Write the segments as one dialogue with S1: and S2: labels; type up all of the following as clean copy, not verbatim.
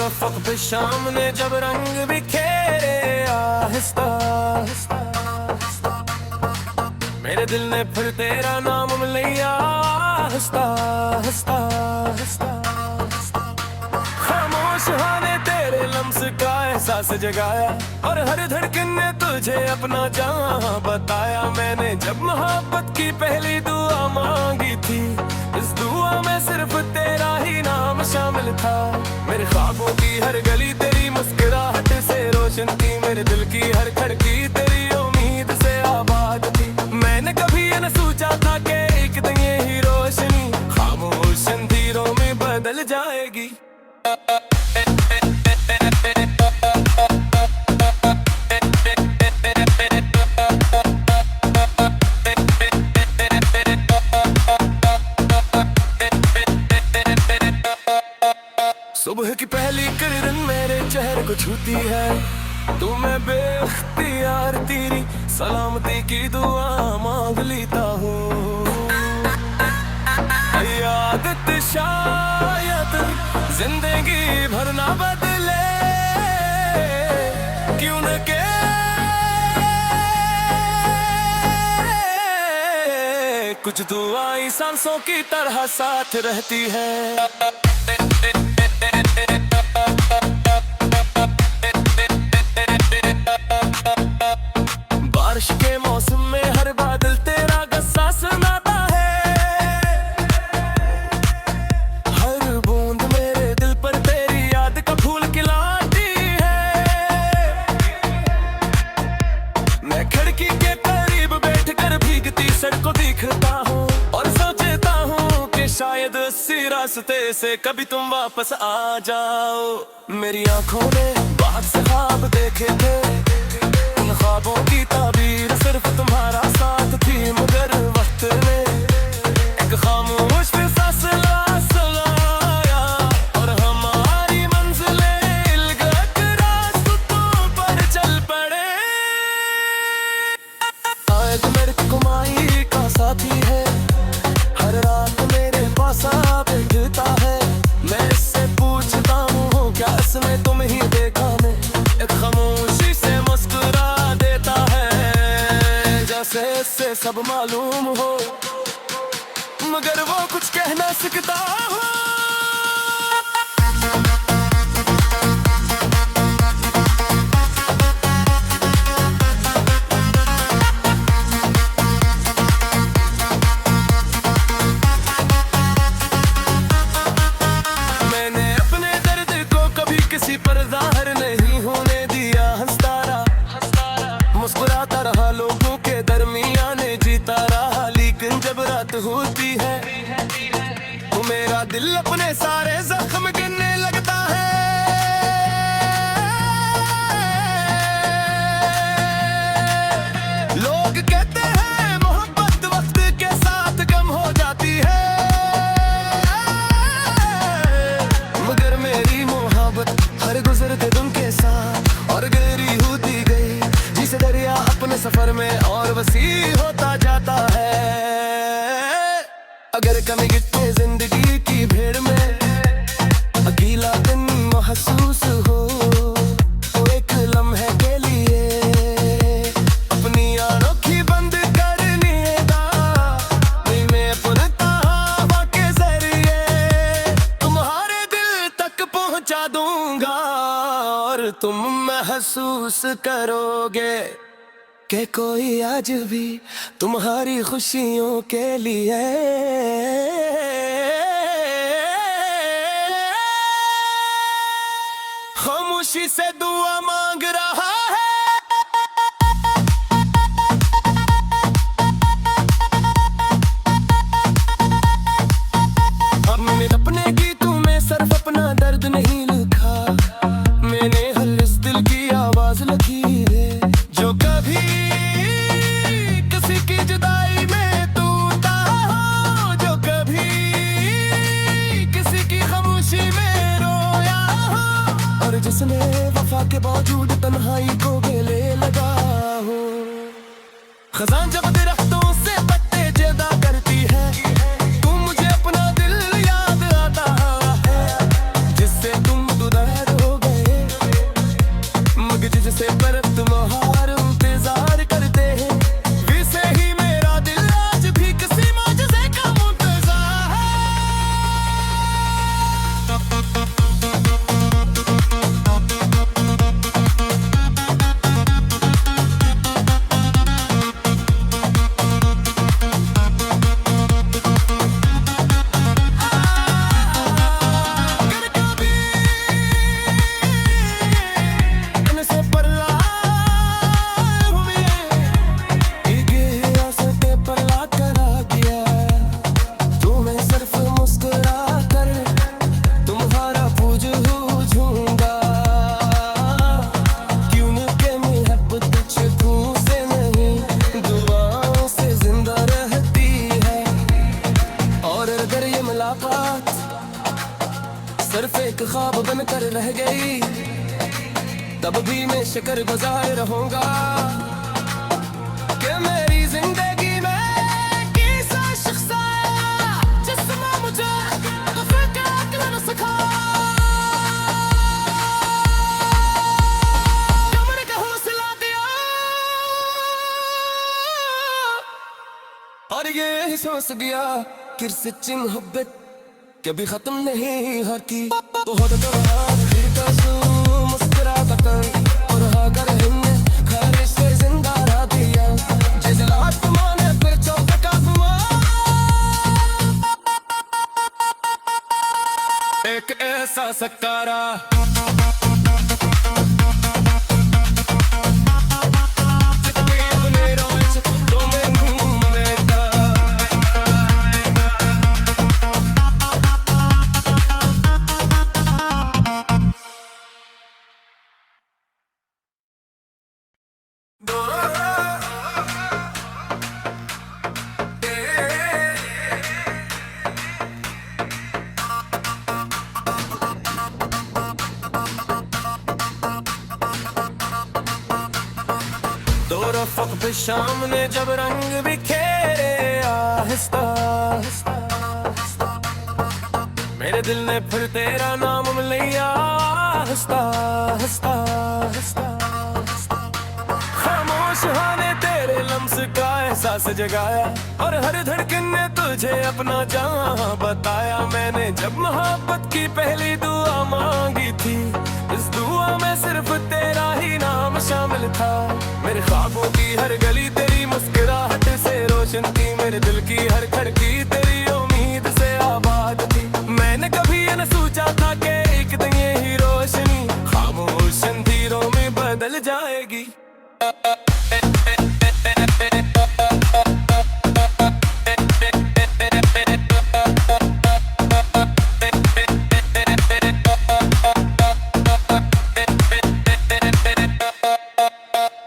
S1: Afak पे शाम ने जब रंग बिखेरे आहिस्ता आहिस्ता, मेरे दिल ने फिर तेरा नाम लिया आहिस्ता आहिस्ता आहिस्ता। खामोश होने तेरे लम्स का एहसास जगाया और हर धड़कन ने तुझे अपना जहां बताया। मैंने जब मोहब्बत की पहली दुआ मांगी थी, इस दुआ में सिर्फ तेरा ही नाम शामिल था। मेरे ख्वाबों की हर गली तेरी मुस्कुराहट से रोशन थी, मेरे दिल की हर खिड़की तेरी उम्मीद से आबाद थी। मैंने कभी ये न सोचा था कि एक दिन ये ही रोशनी खामोश अंधेरों में बदल जाएगी। सुबह की पहली किरण मेरे चेहरे को छूती है, तू मैं बेख्तियार तेरी सलामती की दुआ मांग लेता हूँ। आदत शायद जिंदगी भर ना बदले, क्यों न के कुछ दुआएं सांसों की तरह साथ रहती है। बारिश के मौसम में हर बादल तेरा गस्सा सुनाता है, हर बूंद मेरे दिल पर तेरी याद का फूल खिलाती है। मैं खिड़की के करीब बैठकर भीगती सड़कों देखता हूँ और सोचता हूँ कि शायद इसी रास्ते से कभी तुम वापस आ जाओ। मेरी आंखों ने बहुत से ख्वाब देखे थे, उन ख्वाबों की ताबीर सिर्फ तुम्हारा साथ थी, मगर वक्त ने एक खामोश फैसला सुनाया और हमारी मंजिलें अलग रास्तों पर चल पड़े। आए तो मेरे कुमाई का साथी है, हर रात मेरे पास आ बैठता है। मैं इससे पूछता हूँ क्या इसमें तुम ही देखा, मैं एक खामोशी से मुस्कुरा देता है, जैसे इससे सब मालूम हो मगर वो कुछ कह ना सकता हो। मैंने अपने दर्द को कभी किसी पर जाहिर नहीं होने दिया, हंसता रहा मुस्कुराता रहा, लोगों के दरमियान जीता रहा। लेकिन जब रात होती है वो मेरा दिल अपने सारे जख्म गिनने लगता है। लोग कहते हैं मोहब्बत वक्त के साथ कम हो जाती है, मगर मेरी मोहब्बत हर गुजरते दिन के साथ और गहरी होती गई, जिसे दरिया अपने सफर में और वसी होता जाता है। अगर कमी गिरते जिंदगी की भीड़ में अकेला दिन महसूस हो, तो एक लम्हे के लिए अपनी आँखें बंद करनी दा, मैं अपना हवा के जरिए तुम्हारे दिल तक पहुँचा दूंगा और तुम महसूस करोगे कि कोई आज भी तुम्हारी खुशियों के लिए खामोशी से दुआ मांग रहा है। अब मैंने अपने गीतों में सिर्फ अपना दर्द नहीं लिखा, मैंने हर इस दिल की आवाज लिखी है, जो कभी किसी की जुदाई में टूटा हो, जो कभी किसी की खामोशी में रोया हो, और जिसने वफा के बावजूद तन्हाई को गले लगा हो। खजान जब दरख्तों से पत्ते जुदा करती है, तुम मुझे अपना दिल याद आता है, जिससे तुम दुदर हो झूमूंगा, क्यों न के मोहब्बत तुझको से नहीं दुआओं से जिंदा रहती है। और अगर ये मुलाकात सिर्फ एक ख्वाब बनकर रह गई, तब भी मैं शुक्रगुजार रहूंगा कि मेरी जिंदगी में एक ऐसा शख्स आया जिसने मुझे फिक्र न सिखाया, कमर का हौसला दिया और ये एहसास गया कि सच्ची मोहब्बत कभी खत्म नहीं होती। तो हो तो हाथ फिर कसू मुस्कुराता कर और अगर हमने घर से जिंदा रह दिया, जैसे रात माने फिर चौका हुआ एक ऐसा सकारा। दो रफ़क़ पे शाम ने जब रंग बिखेरे आहिस्ता, मेरे दिल ने फिर तेरा नाम लिया आहिस्ता आहिस्ता आहिस्ता। खामोश ने तेरे लम्स का एहसास जगाया और हर धड़कन ने तुझे अपना जहां बताया। मैंने जब मोहब्बत की पहली दुआ मांगी थी, इस दुआ में सिर्फ तेरा ही नाम शामिल था। मेरे ख्वाबों की हर गली तेरी मुस्कुराहट से रोशन थी, मेरे दिल की हर खिड़की तेरी उम्मीद से आबाद थी। मैंने कभी ये न सोचा था कि एक दिन ये ही रोशनी खामोश अंधेरों में बदल जाएगी।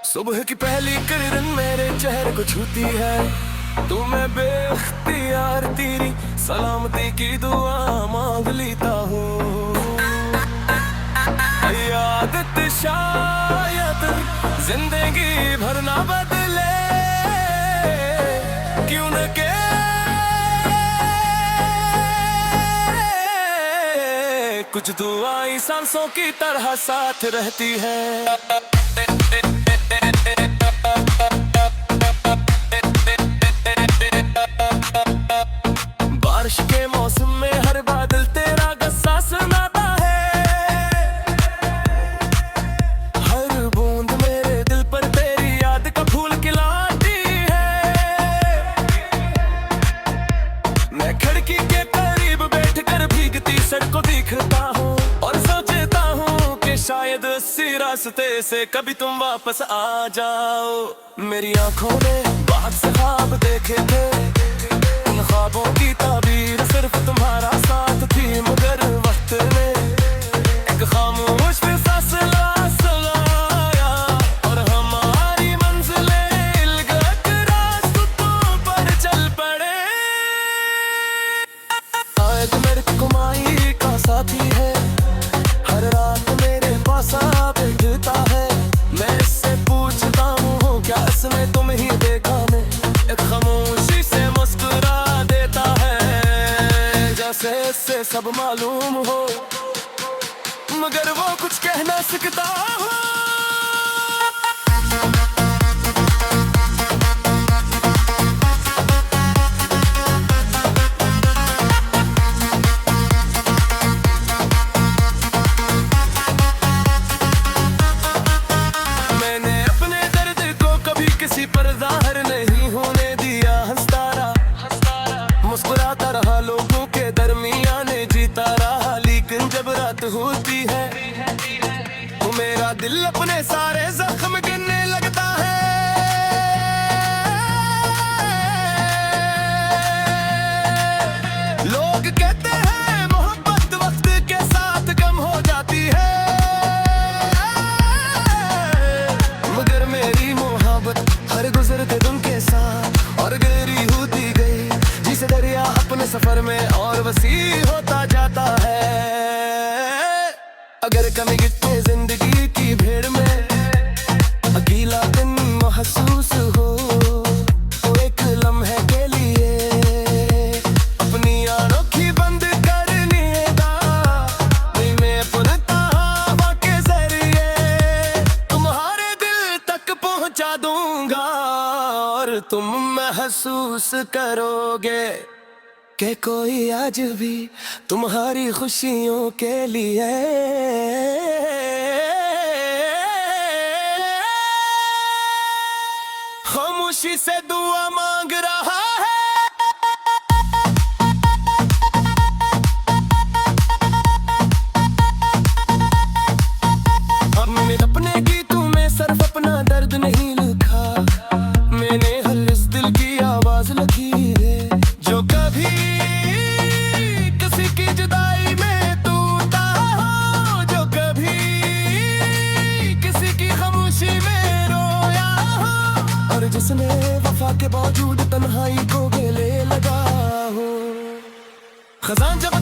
S1: सुबह की पहली किरण मेरे चेहरे को छूती है, तू मैं बेख्तियार तेरी सलामती की दुआ मांग लेता हूँ। आदत शायद जिंदगी भर ना बदले, क्यों न के कुछ दुआएं सांसों की तरह साथ रहती है। बारिश के मौसम में हर बादल तेरा गस्सा सुनाता है, हर बूंद मेरे दिल पर तेरी याद का फूल खिलाती है। मैं खिड़की के करीब बैठकर भीगती सड़क को देखता हूँ और सोचता हूँ कि शायद इसी रास्ते से कभी तुम वापस आ जाओ। मेरी आंखों ने बहुत से ख्वाब देखे थे, ख्वाबों की ताबीर सिर्फ तुम्हारा साथ थी, मगर वक्त ने एक खामोश फैसला सुनाया और हमारी मंजिलें अलग रास्तों पर चल पड़े। शायद मेरे कुमाई का साथी है, हर रात मेरे पास आ बैठता है। मैं इससे पूछता हूँ क्या इसमें तुम ही देखा ने, एक खामोशी से मुस्कुरा से सब मालूम हो, मगर वो कुछ कह ना सकता हो। मैंने अपने दर्द को कभी किसी पर जाहिर नहीं होने दिया, हंसता रहा मुस्कुराता रहा, लोगों के दरमियान जीता रहा। लेकिन जब रात होती है तो मेरा दिल अपने सारे जख्म गिनने लगता है। लोग कहते हैं मोहब्बत वक्त के साथ कम अगर कमी गिटे जिंदगी की भीड़ में, अकेला दिन महसूस हो तो एक लम्हे के लिए अपनी आँखी बंद करने दा, नहीं मैं पुनता हवा के जरिए तुम्हारे दिल तक पहुंचा दूंगा, और तुम महसूस करोगे कि कोई आज भी तुम्हारी खुशियों के लिए खामोशी से दुआ मांग रहा है। अपने अपने गीतों में सिर्फ अपना दर्द नहीं लिखा, मैंने हर इस दिल की आवाज लिखी है, जो कभी किसी की जुदाई में टूटा हो, जो कभी किसी की खामोशी में रोया हो, और जिसने वफा के बावजूद तन्हाई को गले लगा हो। खजान जब